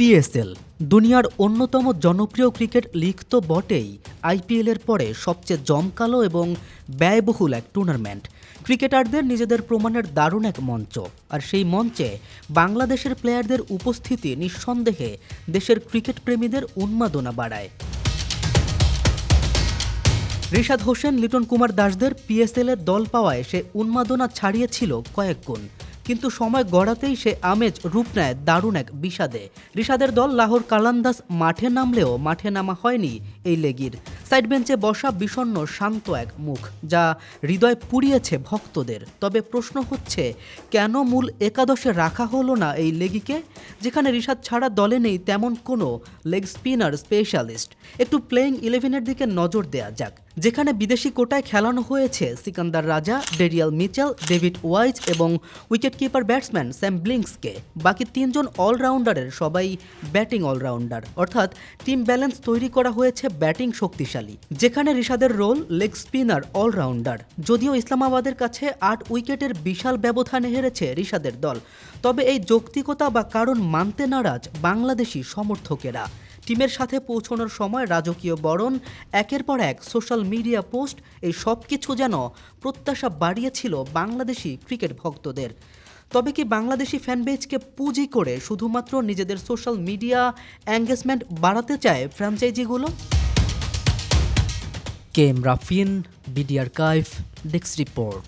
PSL দুনিয়ার অন্যতম জনপ্রিয় ক্রিকেট লিগ তো বটেই, আইপিএলের পরে সবচেয়ে জমকালো এবং ব্যয়বহুল এক টুর্নামেন্ট। ক্রিকেটারদের নিজেদের প্রমাণের দারুণ এক মঞ্চ, আর সেই মঞ্চে বাংলাদেশের প্লেয়ারদের উপস্থিতি নিঃসন্দেহে দেশের ক্রিকেট প্রেমীদের উন্মাদনা বাড়ায়। রিশাদ হোসেন, লিটন কুমার দাসদের পিএসএলের দল পাওয়ায় সে উন্মাদনা ছাড়িয়েছিল কয়েক গুণ, কিন্তু সময় গড়াতেই সে আমেজ রূপ নেয় দারুণ এক বিষাদে। রিশাদের দল লাহোর কালান্দাস মাঠে নামলেও মাঠে নামা হয়নি এই লেগির। সাইড বেঞ্চে বসা বিষণ্ণ শান্ত এক মুখ, যা হৃদয় পুড়িয়েছে ভক্তদের। তবে প্রশ্ন হচ্ছে, কেন মূল একাদশে রাখা হলো না এই লেগিকে, যেখানে রিশাদ ছাড়া দলে নেই তেমন কোনো লেগ স্পিনার স্পেশালিস্ট? একটু প্লেইং 11-এর দিকে নজর দেয়া যাক, যেখানে বিদেশি কোটায় খেলানো হয়েছে সিকান্দার রাজা, ডেরিয়াল মিচেল, ডেভিড ওয়াইজ এবং উইকেটকিপার ব্যাটসম্যান স্যাম ব্লিংসকে। বাকি তিনজন অলরাউন্ডারের সবাই ব্যাটিং অলরাউন্ডার, অর্থাৎ টিম ব্যালেন্স তৈরি করা হয়েছে ব্যাটিং শক্তিশালী, যেখানে রিশাদের রোল লেগ স্পিনার অলরাউন্ডার। যদিও ইসলামাবাদের কাছে 8 উইকেটের বিশাল ব্যবধানে হেরেছে রিশাদের দল, তবে এই যৌক্তিকতা বা কারণ মানতে নারাজ বাংলাদেশি সমর্থকেরা। টিমের সাথে পৌঁছানোর সময় রাজকীয় বরণ, একের পর এক সোশ্যাল মিডিয়া পোস্ট, এই সব কিছু যেন প্রত্যাশা বাড়িয়েছিল বাংলাদেশি ক্রিকেট ভক্তদের। তবে কি বাংলাদেশি ফ্যানবেজকে পুঁজি করে শুধুমাত্র নিজেদের সোশ্যাল মিডিয়া এঙ্গেজমেন্ট বাড়াতে চায় ফ্র্যাঞ্চাইজিগুলো? K M Rafin, BD archive, desk report.